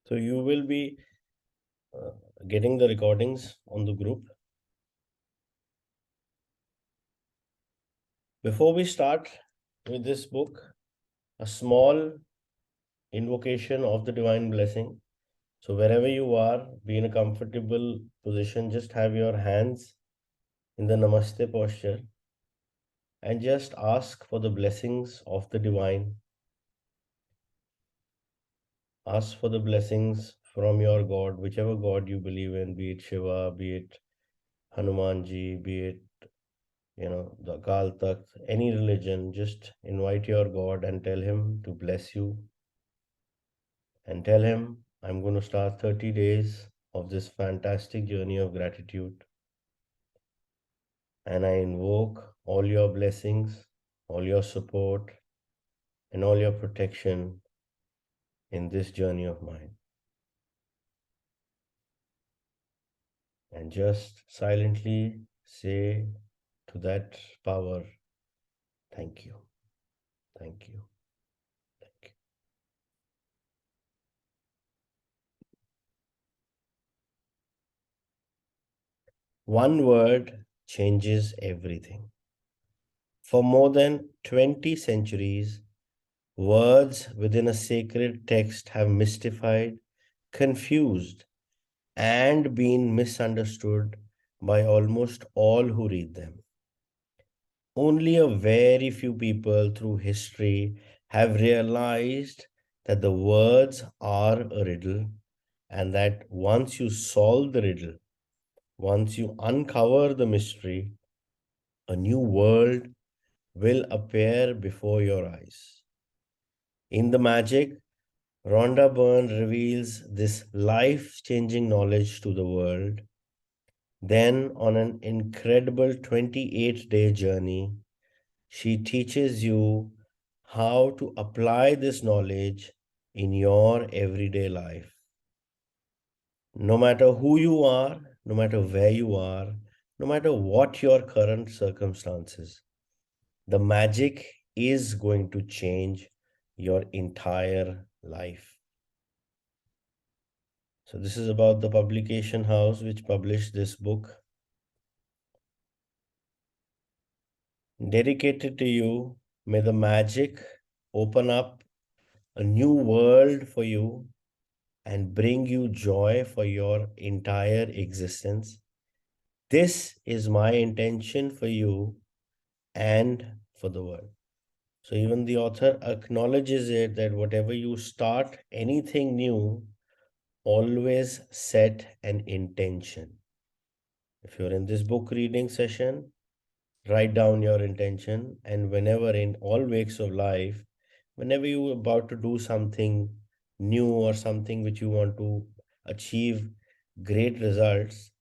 So you will be getting the recordings on the group. Before we start with this book, a small invocation of the divine blessing. So wherever you are, be in a comfortable position, just have your hands in the Namaste posture and just ask for the blessings of the divine. Ask for the blessings from your God, whichever God you believe in, be it Shiva, be it Hanumanji, be it the Akal Takht, any religion. Just invite your God and tell him to bless you, and tell him, I'm going to start 30 days of this fantastic journey of gratitude, and I invoke all your blessings, all your support, and all your protection in this journey of mine. And just silently say to that power, thank you, thank you, thank you. One word changes everything. For more than 20 centuries, words within a sacred text have mystified, confused, and been misunderstood by almost all who read them. Only a very few people through history have realized that the words are a riddle, and that once you solve the riddle, once you uncover the mystery, a new world will appear before your eyes. In the magic, Rhonda Byrne reveals this life changing knowledge to the world. Then, on an incredible 28-day journey, she teaches you how to apply this knowledge in your everyday life. No matter who you are, no matter where you are, no matter what your current circumstances, the magic is going to change your entire life. So, this is about the publication house which published this book. Dedicated to you, may the magic open up a new world for you and bring you joy for your entire existence. This is my intention for you and for the world. So, even the author acknowledges it that whatever you start, anything new, always set an intention. If you're in this book reading session, write down your intention, and whenever in all wakes of life, whenever you're about to do something new or something which you want to achieve great results,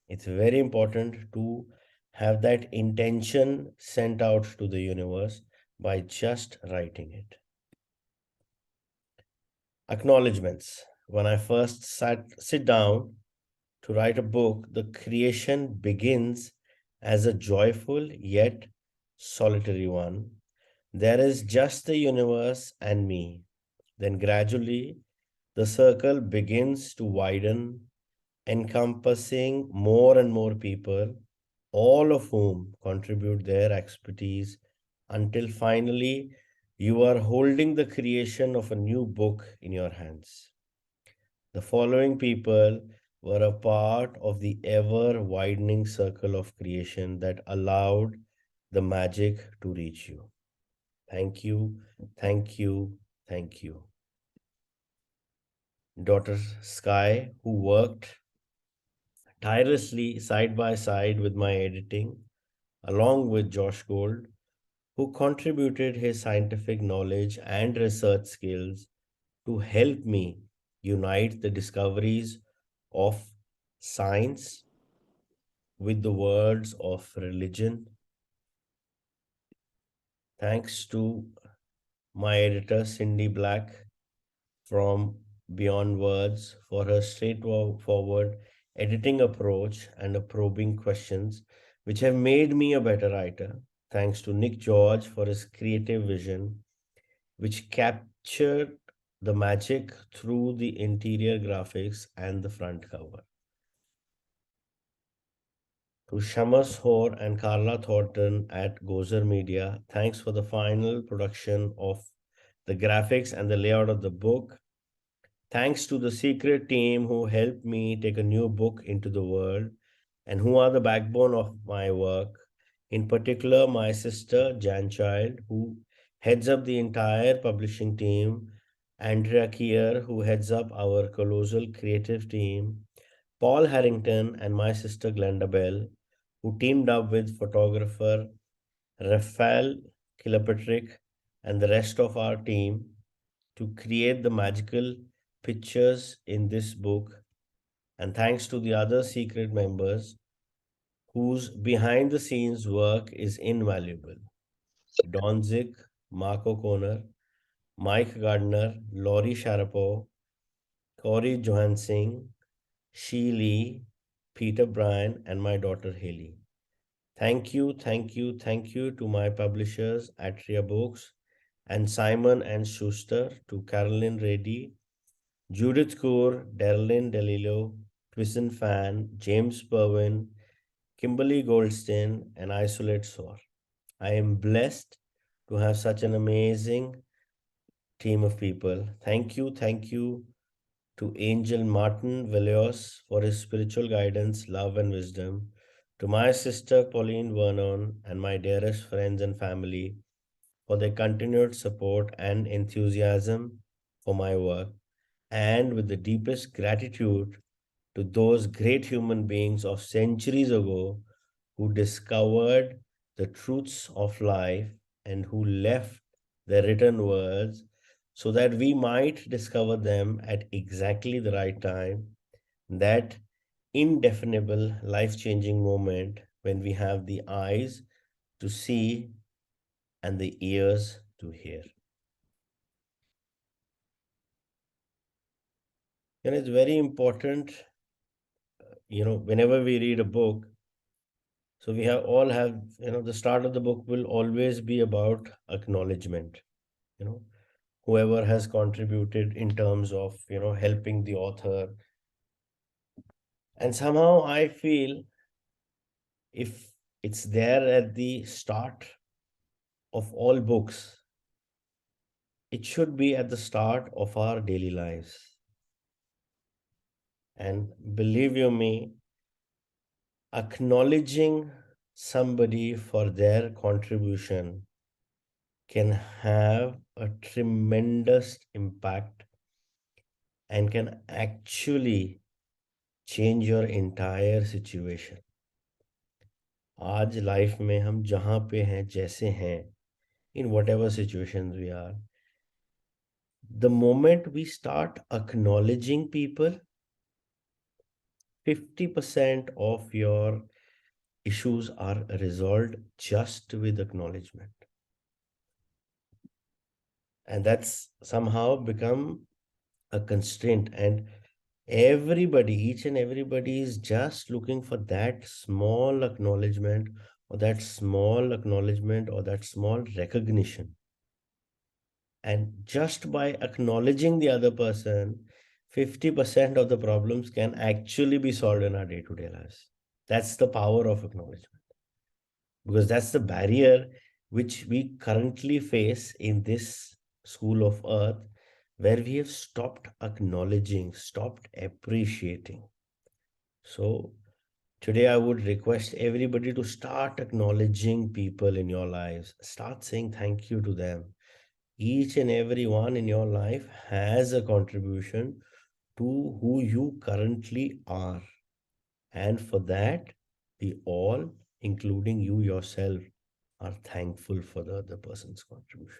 it's very important to have that intention sent out to the universe by just writing it. Acknowledgements. When I first sit down to write a book, the creation begins as a joyful yet solitary one. There is just the universe and me. Then gradually, the circle begins to widen, encompassing more and more people, all of whom contribute their expertise, until finally you are holding the creation of a new book in your hands. The following people were a part of the ever widening circle of creation that allowed the magic to reach you. Thank you, thank you, thank you. Daughter Sky, who worked tirelessly side by side with my editing, along with Josh Gold, who contributed his scientific knowledge and research skills to help me unite the discoveries of science with the words of religion. Thanks to my editor, Cindy Black, from Beyond Words, for her straightforward editing approach and a probing questions, which have made me a better writer. Thanks to Nick George for his creative vision, which captured the magic through the interior graphics and the front cover. To Shamus Hoare and Carla Thornton at Gozer Media, thanks for the final production of the graphics and the layout of the book. Thanks to the secret team who helped me take a new book into the world and who are the backbone of my work. In particular, my sister, Jan Child, who heads up the entire publishing team, Andrea Kier, who heads up our colossal creative team, Paul Harrington, and my sister, Glenda Bell, who teamed up with photographer Raphael Kilpatrick and the rest of our team to create the magical pictures in this book. And thanks to the other secret members whose behind the scenes work is invaluable: Don Zick, Mark O'Connor, Mike Gardner, Laurie Sharapo, Corey Johansing, Shee Lee, Peter Bryan, and my daughter Haley. Thank you, thank you, thank you to my publishers, Atria Books, and Simon and Schuster, to Carolyn Reddy, Judith Kaur, Darlene DeLillo, Twisten Fan, James Berwin, Kimberly Goldstein, and Isolate Soar. I am blessed to have such an amazing team of people. Thank you to Angel Martin Velios for his spiritual guidance, love, and wisdom. To my sister Pauline Vernon and my dearest friends and family for their continued support and enthusiasm for my work, and with the deepest gratitude to those great human beings of centuries ago who discovered the truths of life and who left their written words so that we might discover them at exactly the right time, that indefinable life changing moment when we have the eyes to see and the ears to hear. And it's very important, whenever we read a book, so we have all have, the start of the book will always be about acknowledgement. You know, whoever has contributed in terms of, helping the author. And somehow I feel if it's there at the start of all books, it should be at the start of our daily lives. And believe you me, acknowledging somebody for their contribution can have a tremendous impact and can actually change your entire situation. आज life में हम जहाँ पे हैं जैसे हैं, in whatever situations we are, the moment we start acknowledging people, 50% of your issues are resolved just with acknowledgement. And that's somehow become a constraint. And everybody, each and everybody is just looking for that small acknowledgement or that small acknowledgement or that small recognition. And just by acknowledging the other person, 50% of the problems can actually be solved in our day to day lives. That's the power of acknowledgement, because that's the barrier which we currently face in this school of earth, where we have stopped acknowledging, stopped appreciating. So, today I would request everybody to start acknowledging people in your lives, start saying thank you to them. Each and every one in your life has a contribution to who you currently are. And for that, we all, including you yourself, are thankful for the other person's contribution.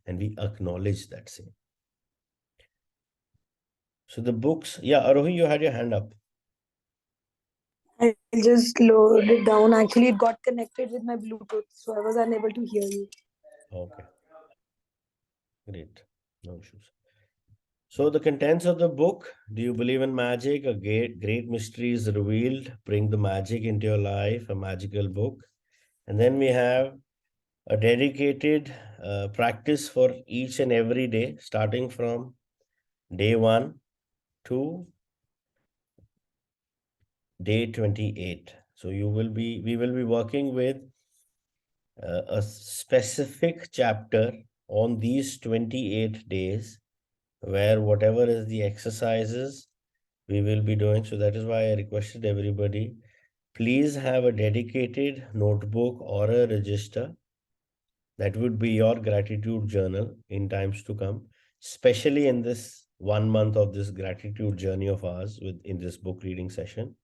And we acknowledge that same. So the books, yeah, Arohi, you had your hand up. I just lowered it down. Actually, it got connected with my Bluetooth, so I was unable to hear you. Okay, great. No issues. So the contents of the book: do you believe in magic? A great mystery is revealed. Bring the magic into your life, a magical book. And then we have a dedicated practice for each and every day, starting from day 1 to day 28. So we will be working with a specific chapter on these 28 days, where whatever is the exercises we will be doing. So that is why I requested everybody, please have a dedicated notebook or a register. That would be your gratitude journal in times to come, especially in this 1 month of this gratitude journey of ours with in this book reading session.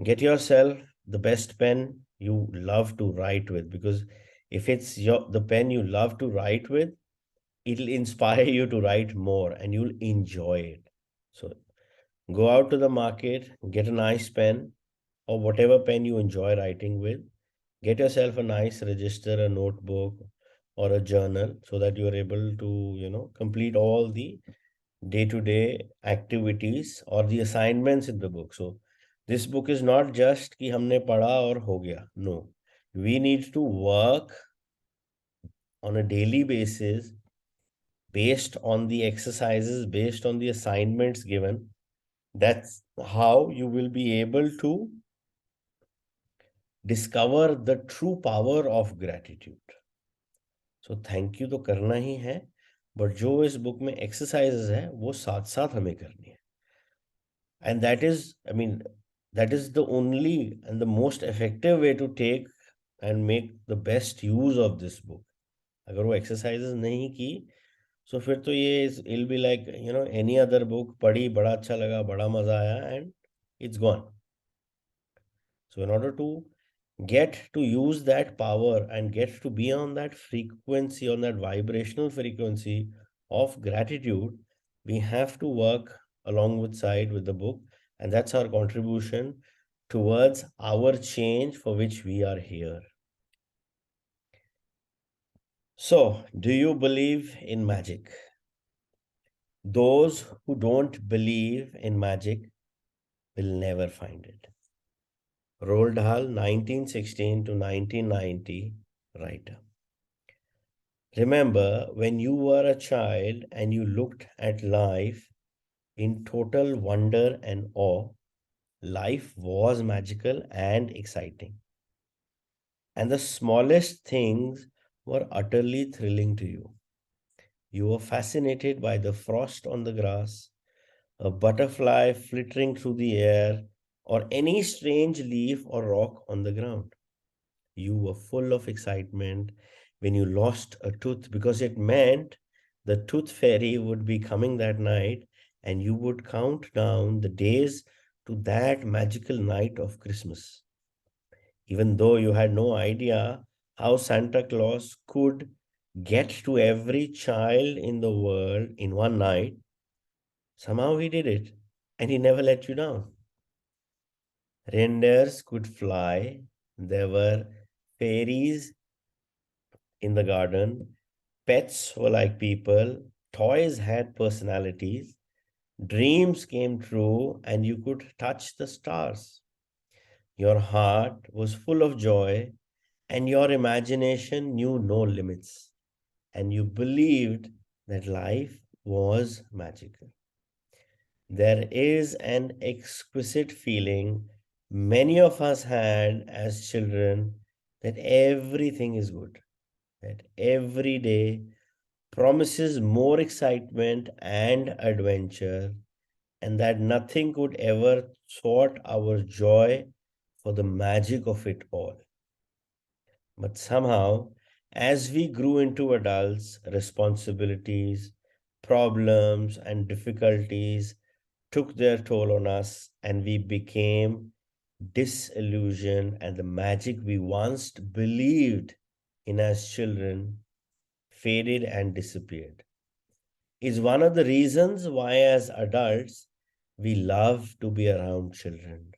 Get yourself the best pen you love to write with, because if it's the pen you love to write with, it'll inspire you to write more and you'll enjoy it. So go out to the market, get a nice pen or whatever pen you enjoy writing with. Get yourself a nice register, a notebook, or a journal, so that you are able to, complete all the day to day activities or the assignments in the book. So, this book is not just कि हमने पढ़ा और हो गया. No, we need to work on a daily basis based on the exercises, based on the assignments given. That's how you will be able to discover the true power of gratitude. So thank you तो करना ही है, but जो इस book में exercises है वो साथ साथ हमें करनी है. And that is, I mean, that is the only and the most effective way to take and make the best use of this book. अगर वो exercises नहीं की, so फिर तो ये it'll be like, any other book, पढ़ी, बड़ा अच्छा लगा, बड़ा मजा आया, and it's gone. So in order to get to use that power and get to be on that frequency, on that vibrational frequency of gratitude, we have to work along with side with the book. And that's our contribution towards our change for which we are here. So, do you believe in magic? Those who don't believe in magic will never find it. Roald Dahl, 1916 to 1990, writer. Remember when you were a child and you looked at life in total wonder and awe? Life was magical and exciting. And the smallest things were utterly thrilling to you. You were fascinated by the frost on the grass, a butterfly flittering through the air, or any strange leaf or rock on the ground. You were full of excitement when you lost a tooth, because it meant the tooth fairy would be coming that night and you would count down the days to that magical night of Christmas. Even though you had no idea how Santa Claus could get to every child in the world in one night, somehow he did it and he never let you down. Reindeers could fly, there were fairies in the garden. Pets were like people. Toys had personalities. Dreams came true, and you could touch the stars. Your heart was full of joy, and your imagination knew no limits. And you believed that life was magical. There is an exquisite feeling many of us had as children, that everything is good, that every day promises more excitement and adventure, and that nothing could ever thwart our joy for the magic of it all. But somehow, as we grew into adults, responsibilities, problems, and difficulties took their toll on us, and we became disillusioned, and the magic we once believed in as children faded and disappeared. Is one of the reasons why, as adults, we love to be around children,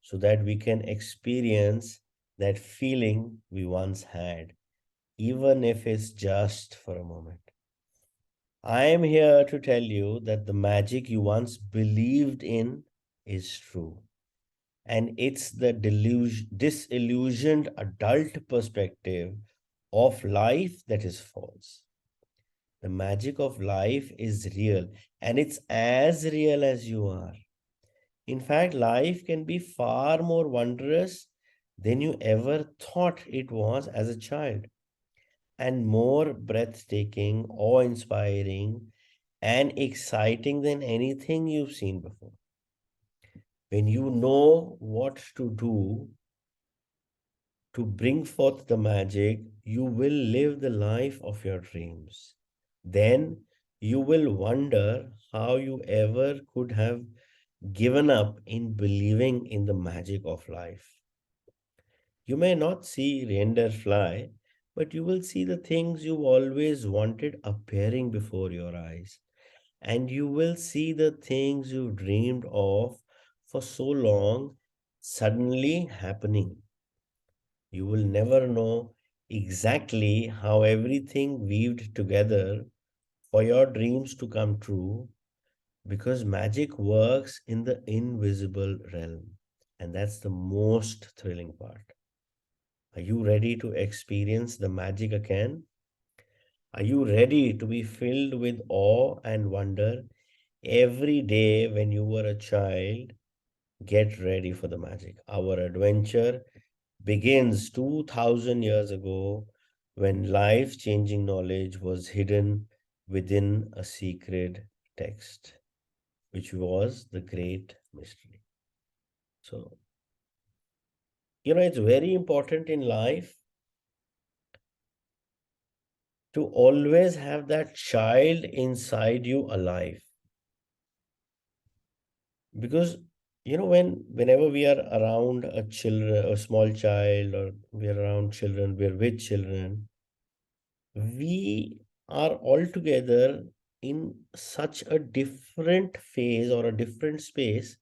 so that we can experience that feeling we once had, even if it's just for a moment. I am here to tell you that the magic you once believed in is true. And it's the disillusioned adult perspective of life that is false. The magic of life is real, and it's as real as you are. In fact, life can be far more wondrous than you ever thought it was as a child, and more breathtaking, awe inspiring, and exciting than anything you've seen before. When you know what to do to bring forth the magic, you will live the life of your dreams. Then you will wonder how you ever could have given up in believing in the magic of life. You may not see reindeer fly, but you will see the things you've always wanted appearing before your eyes. And you will see the things you dreamed of for so long suddenly happening. You will never know exactly how everything weaved together for your dreams to come true, because magic works in the invisible realm. And that's the most thrilling part. Are you ready to experience the magic again? Are you ready to be filled with awe and wonder every day when you were a child? Get ready for the magic. Our adventure begins 2000 years ago when life changing knowledge was hidden within a secret text, which was the great mystery. So, it's very important in life to always have that child inside you alive, because whenever we are around a small child, or we are around children, we are with children, we are altogether in such a different phase or a different space,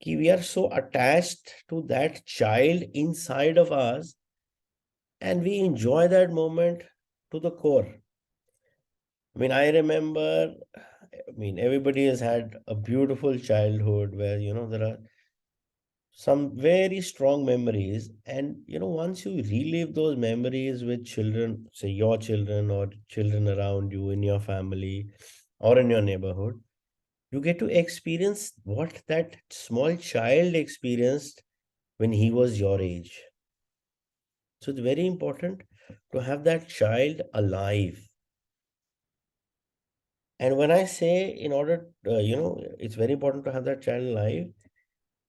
कि we are so attached to that child inside of us, and we enjoy that moment to the core. I mean, I remember, everybody has had a beautiful childhood where, there are some very strong memories. And, once you relive those memories with children, say your children or children around you in your family or in your neighborhood, you get to experience what that small child experienced when he was your age. So it's very important to have that child alive. And when I say, in order, it's very important to have that child alive,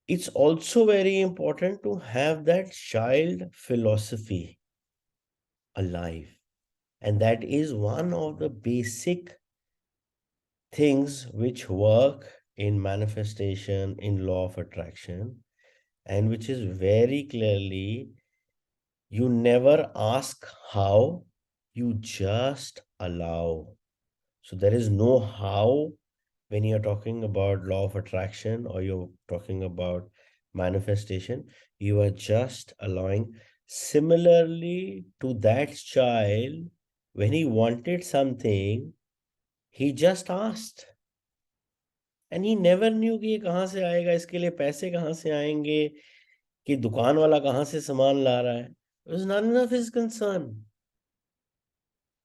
it's also very important to have that child philosophy alive. And that is one of the basic things which work in manifestation, in law of attraction, and which is very clearly, you never ask how, you just allow. So there is no how when you're talking about law of attraction or you're talking about manifestation. You are just allowing. Similarly to that child, when he wanted something, he just asked. And he never knew कि ये कहाँ से आएगा, इसके लिए पैसे कहाँ से आएंगे, कि दुकान वाला कहाँ से सामान ला रहा है. It was none of his concern.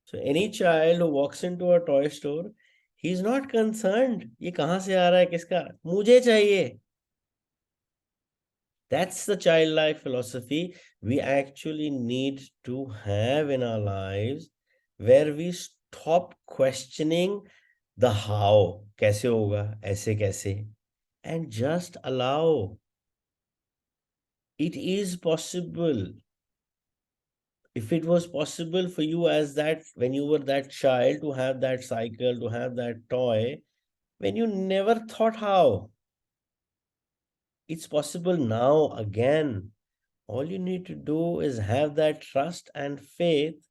So any child who walks into a toy store, he's not concerned ये कहाँ से आ रहा है, किसका, मुझे चाहिए. That's the childlike philosophy we actually need to have in our lives, where we stop questioning the how, कैसे होगा, ऐसे कैसे, and just allow. It is possible. If it was possible for you as that when you were that child to have that cycle, to have that toy, when you never thought how, it's possible now again. All you need to do is have that trust and faith,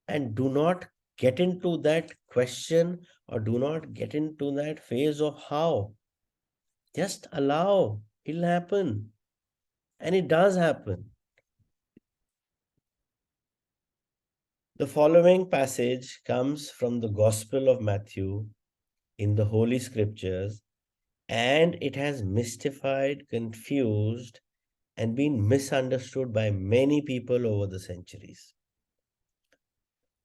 and do not get into that question or do not get into that phase of how. Just allow, it'll happen. And it does happen. The following passage comes from the Gospel of Matthew in the Holy Scriptures, and it has mystified, confused, and been misunderstood by many people over the centuries.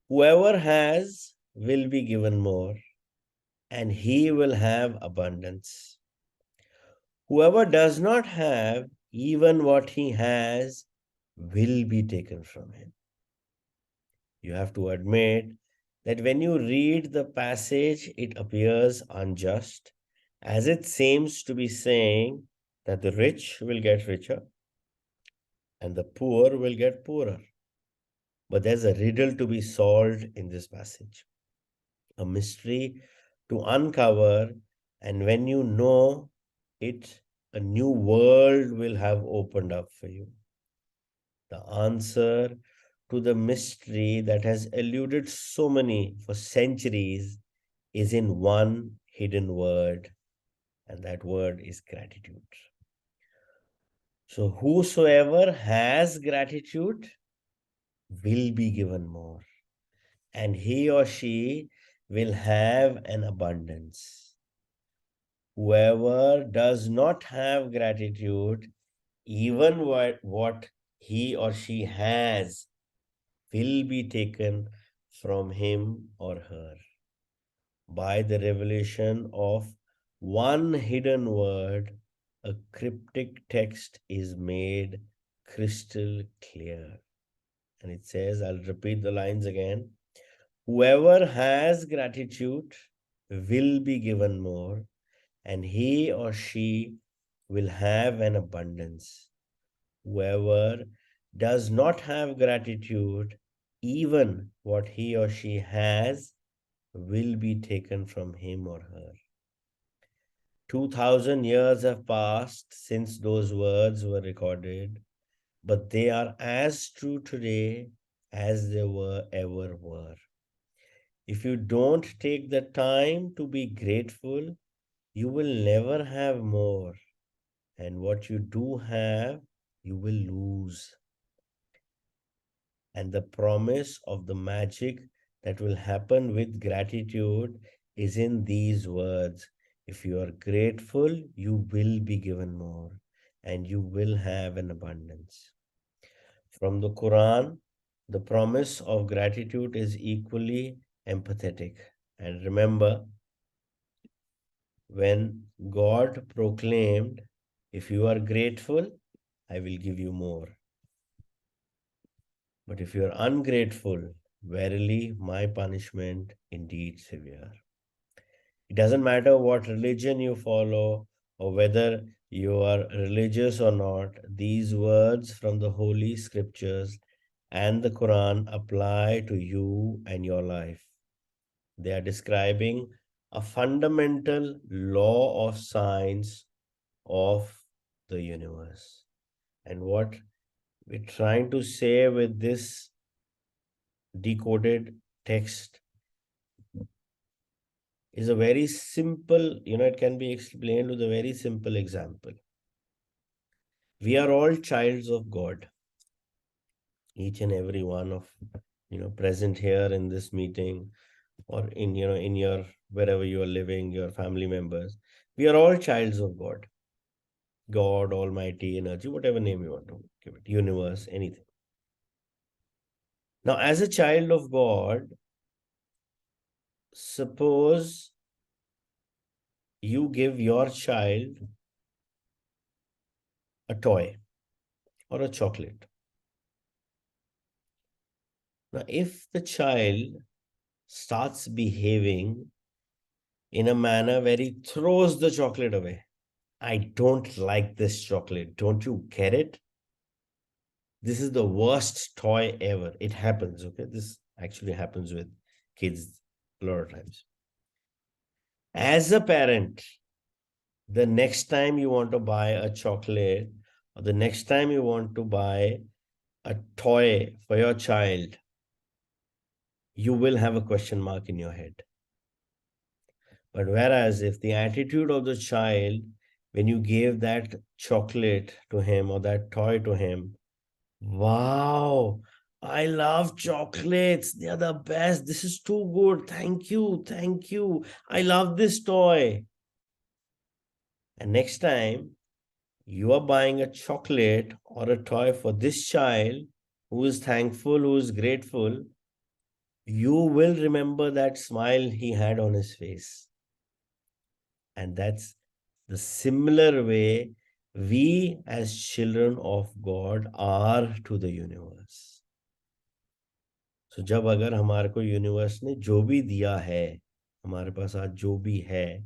Whoever has will be given more, and he will have abundance. Whoever does not have, even what he has will be taken from him. You have to admit that when you read the passage, it appears unjust, as it seems to be saying that the rich will get richer and the poor will get poorer. But there's a riddle to be solved in this passage, a mystery to uncover, and when you know it, a new world will have opened up for you. The answer to the mystery that has eluded so many for centuries is in one hidden word, and that word is gratitude. So, whosoever has gratitude will be given more, and he or she will have an abundance. Whoever does not have gratitude, even what he or she has, will be taken from him or her by the revelation of one hidden word. A cryptic text is made crystal clear. And it says, I'll repeat the lines again. Whoever has gratitude will be given more, and he or she will have an abundance. Whoever does not have gratitude, even what he or she has will be taken from him or her. 2000 years have passed since those words were recorded, but they are as true today as they ever were. If you don't take the time to be grateful, you will never have more. And what you do have, you will lose. And the promise of the magic that will happen with gratitude is in these words. If you are grateful, you will be given more and you will have an abundance. From the Quran, the promise of gratitude is equally empathetic. And remember, when God proclaimed, if you are grateful, I will give you more. But if you are ungrateful, verily my punishment indeed severe. It doesn't matter what religion you follow or whether you are religious or not, these words from the Holy Scriptures and the Quran apply to you and your life. They are describing a fundamental law of science of the universe. And what we're trying to say with this decoded text is a very simple, it can be explained with a very simple example. We are all childs of God, each and every one of, present here in this meeting or in your, wherever you are living, your family members. We are all childs of God. God, Almighty, Energy, whatever name you want to give it, universe, anything. Now, as a child of God, suppose you give your child a toy or a chocolate. Now, if the child starts behaving in a manner where he throws the chocolate away, I don't like this chocolate. Don't you get it? This is the worst toy ever. It happens, okay? This actually happens with kids a lot of times. As a parent, the next time you want to buy a chocolate or the next time you want to buy a toy for your child, you will have a question mark in your head. But whereas if the attitude of the child, when you gave that chocolate to him or that toy to him, wow, I love chocolates. They are the best. This is too good. Thank you. Thank you. I love this toy. And next time you are buying a chocolate or a toy for this child who is thankful, who is grateful, you will remember that smile he had on his face. And that's the similar way we as children of God are to the universe. So जब अगर हमारे को universe ने जो भी दिया है, हमारे पास आज जो भी है,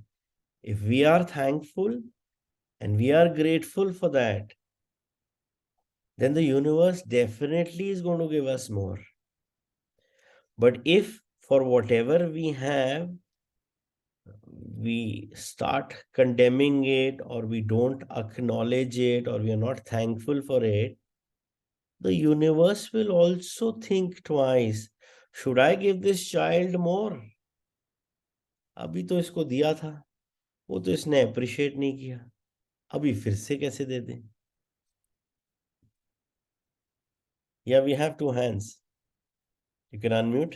if we are thankful and we are grateful for that, then the universe definitely is going to give us more. But if for whatever we have, we start condemning it, or we don't acknowledge it, or we are not thankful for it, the universe will also think twice. Should I give this child more? अभी तो इसको दिया था, वो तो इसने appreciate नहीं किया, अभी फिर से कैसे दे दें? Yeah, we have two hands. You can unmute.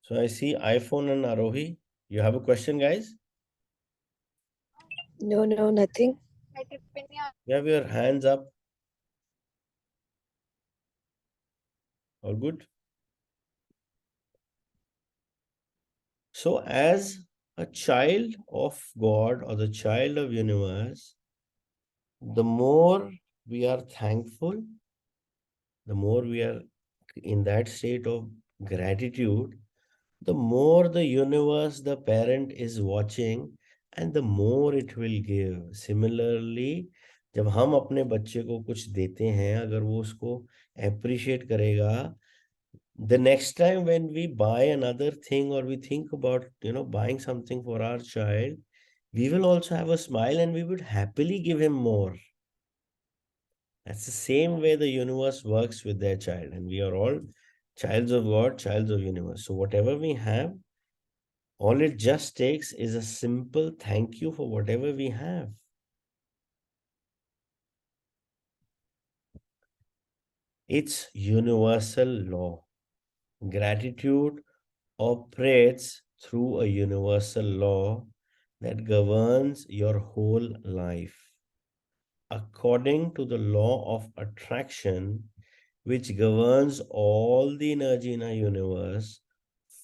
So I see iPhone and Arohi. You have a question, guys? No, no, nothing. You have your hands up. All good? So as a child of God or the child of universe, the more we are thankful, the more we are in that state of gratitude, the more the universe, the parent is watching, and the more it will give. Similarly, जब हम अपने बच्चे को कुछ देते हैं, अगर वो उसको appreciate करेगा, the next time when we buy another thing, or we think about buying something for our child, we will also have a smile and we would happily give him more. That's the same way the universe works with their child, and we are all childs of God, childs of universe. So whatever we have, all it just takes is a simple thank you for whatever we have. It's universal law. Gratitude operates through a universal law that governs your whole life. According to the law of attraction, which governs all the energy in our universe,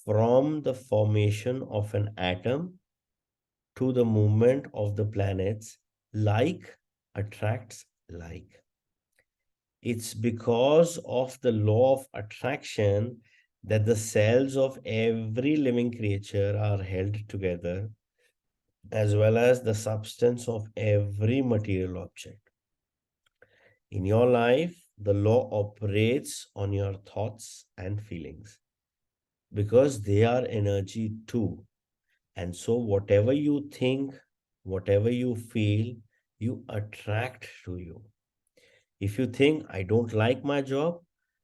from the formation of an atom to the movement of the planets, like attracts like. It's because of the law of attraction that the cells of every living creature are held together, as well as the substance of every material object. In your life, the law operates on your thoughts and feelings because they are energy too. And so, whatever you think, whatever you feel, you attract to you. If you think, I don't like my job,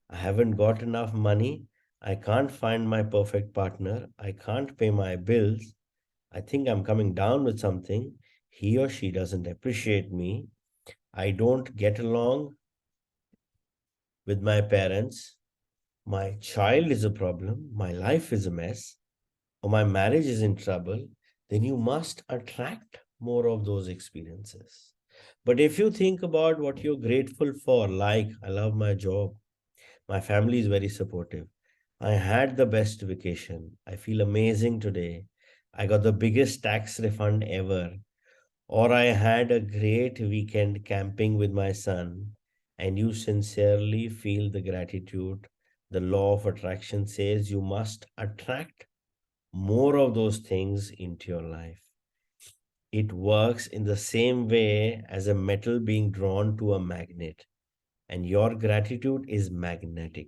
I haven't got enough money, I can't find my perfect partner, I can't pay my bills, I think I'm coming down with something, he or she doesn't appreciate me, I don't get along with my parents, my child is a problem, my life is a mess, or my marriage is in trouble, then you must attract more of those experiences. But if you think about what you're grateful for, like, I love my job, my family is very supportive, I had the best vacation, I feel amazing today, I got the biggest tax refund ever, or I had a great weekend camping with my son, and you sincerely feel the gratitude, the law of attraction says you must attract more of those things into your life. It works in the same way as a metal being drawn to a magnet, and your gratitude is magnetic.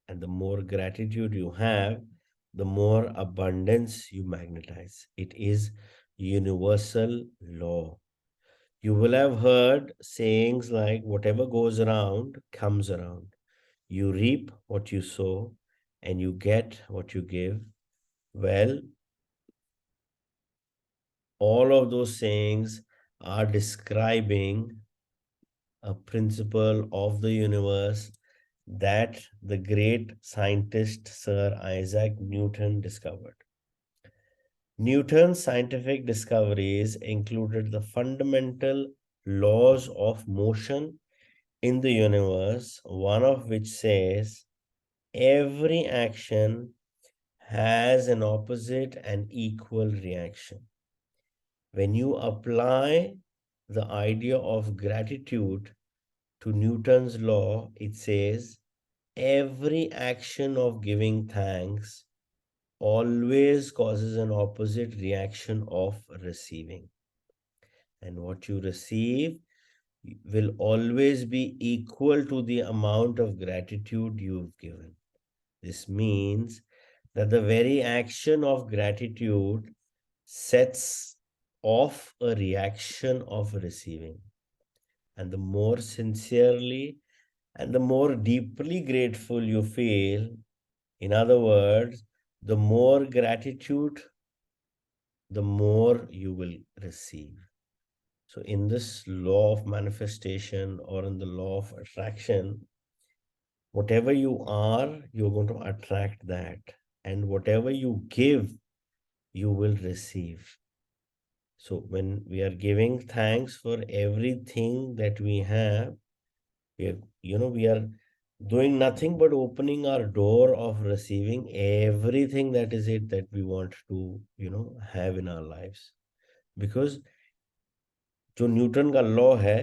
And the more gratitude you have, the more abundance you magnetize. It is universal law. You will have heard sayings like, whatever goes around comes around. You reap what you sow, and you get what you give. Well, all of those sayings are describing a principle of the universe that the great scientist Sir Isaac Newton discovered. Newton's scientific discoveries included the fundamental laws of motion in the universe, one of which says every action has an opposite and equal reaction. When you apply the idea of gratitude to Newton's law, it says every action of giving thanks always causes an opposite reaction of receiving. And what you receive will always be equal to the amount of gratitude you've given. This means that the very action of gratitude sets off a reaction of receiving. And the more sincerely and the more deeply grateful you feel, in other words, the more gratitude, the more you will receive. So, in this law of manifestation or in the law of attraction, whatever you are, you're going to attract that. And whatever you give, you will receive. So, when we are giving thanks for everything that we have, we are doing nothing but opening our door of receiving everything that is it that we want to, have in our lives. Because जो Newton का law है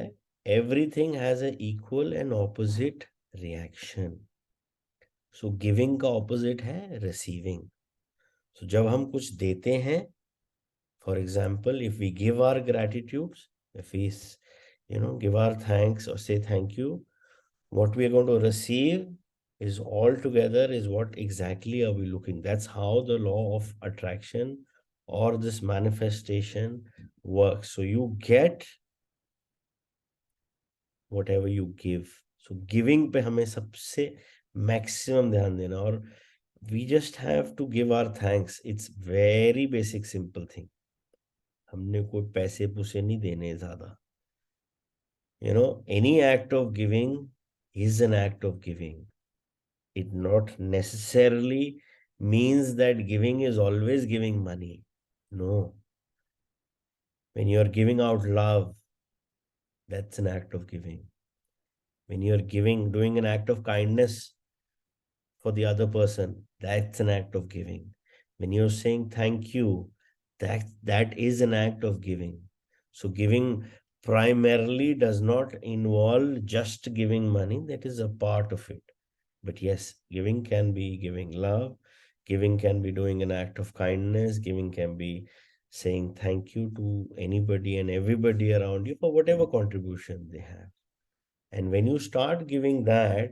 everything has a equal and opposite reaction so giving का opposite है receiving so जब हम कुछ देते हैं for example if we give our gratitudes if we give our thanks or say thank you what we are going to receive is altogether is what exactly are we looking. That's how the law of attraction or this manifestation works. So you get whatever you give. So giving पे हमें सबसे maximum ध्यान देना और we just have to give our thanks. It's very basic simple thing. हमने कोई पैसे पूसे नहीं देने ज़्यादा. Any act of giving is an act of giving. It not necessarily means that giving is always giving money. No. When you are giving out love, that's an act of giving. When you are doing an act of kindness for the other person, that's an act of giving. When you're saying thank you, that is an act of giving. So giving primarily does not involve just giving money, that is a part of it. But yes, giving can be giving love, giving can be doing an act of kindness, giving can be saying thank you to anybody and everybody around you for whatever contribution they have. And when you start giving that,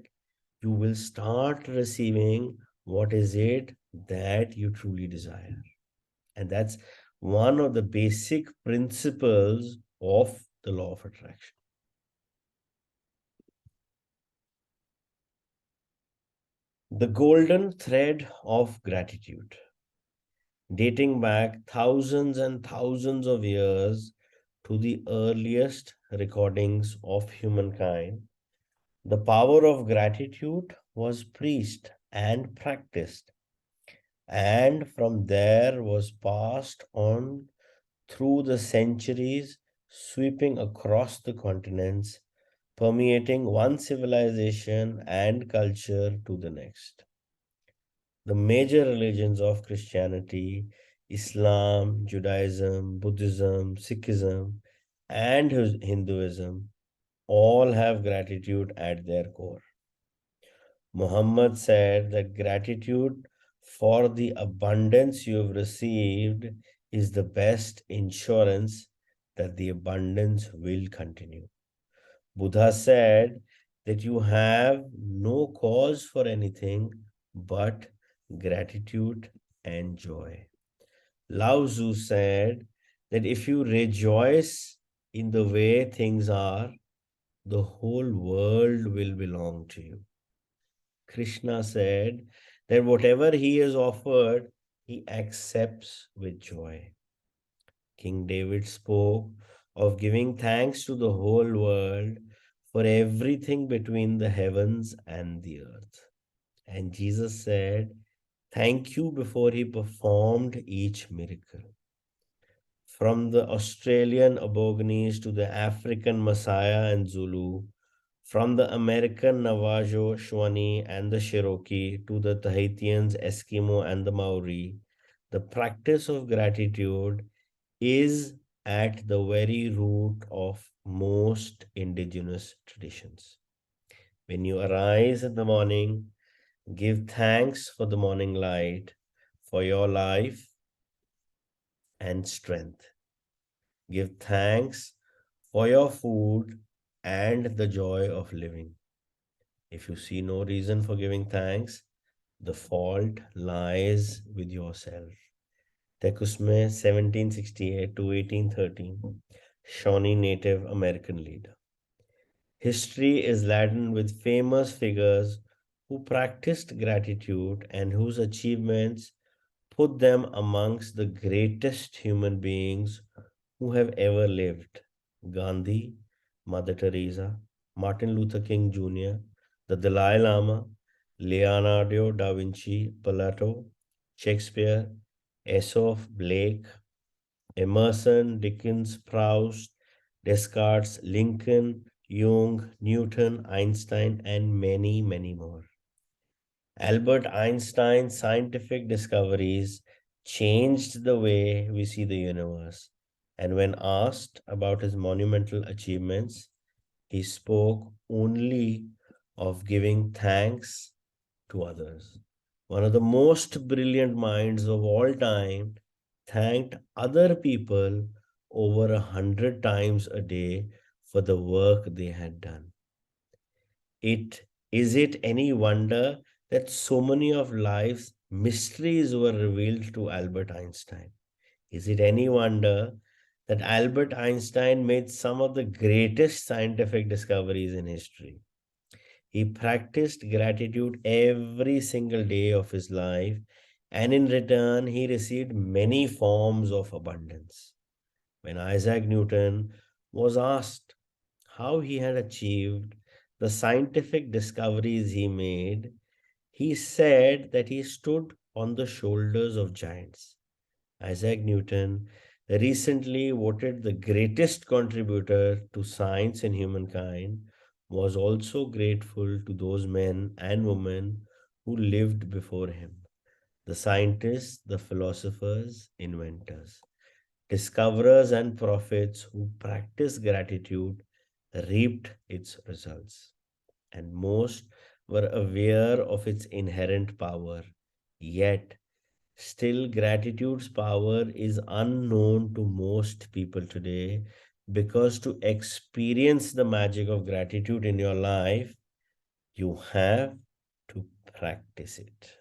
you will start receiving what is it that you truly desire. And that's one of the basic principles of the law of attraction. The golden thread of gratitude, dating back thousands and thousands of years to the earliest recordings of humankind, the power of gratitude was preached and practiced, and from there was passed on through the centuries, sweeping across the continents, permeating one civilization and culture to the next. The major religions of Christianity, Islam, Judaism, Buddhism, Sikhism, and Hinduism all have gratitude at their core. Muhammad said that gratitude for the abundance you have received is the best insurance that the abundance will continue. Buddha said that you have no cause for anything but gratitude and joy. Lao Tzu said that if you rejoice in the way things are, the whole world will belong to you. Krishna said that whatever he is offered, he accepts with joy. King David spoke of giving thanks to the whole world for everything between the heavens and the earth. And Jesus said, thank you before he performed each miracle. From the Australian Aborigines to the African Messiah and Zulu, from the American Navajo, Shawnee, and the Cherokee to the Tahitians, Eskimo, and the Maori, the practice of gratitude is at the very root of most indigenous traditions. When you arise in the morning, give thanks for the morning light, for your life and strength. Give thanks for your food and the joy of living. If you see no reason for giving thanks, the fault lies with yourself. Tecumseh, 1768 to 1813, Shawnee Native American leader. History is laden with famous figures who practiced gratitude and whose achievements put them amongst the greatest human beings who have ever lived. Gandhi, Mother Teresa, Martin Luther King Jr., the Dalai Lama, Leonardo da Vinci, Plato, Shakespeare, Aesop, Blake, Emerson, Dickens, Proust, Descartes, Lincoln, Jung, Newton, Einstein, and many, many more. Albert Einstein's scientific discoveries changed the way we see the universe. And when asked about his monumental achievements, he spoke only of giving thanks to others. One of the most brilliant minds of all time thanked other people over 100 times a day for the work they had done. It any wonder that so many of life's mysteries were revealed to Albert Einstein? Is it any wonder that Albert Einstein made some of the greatest scientific discoveries in history? He practiced gratitude every single day of his life, and in return, he received many forms of abundance. When Isaac Newton was asked how he had achieved the scientific discoveries he made, he said that he stood on the shoulders of giants. Isaac Newton, recently voted the greatest contributor to science and humankind, was also grateful to those men and women who lived before him, the scientists, the philosophers, inventors, discoverers, and prophets who practiced gratitude reaped its results, and most were aware of its inherent power. Yet, still, gratitude's power is unknown to most people today because to experience the magic of gratitude in your life, you have to practice it.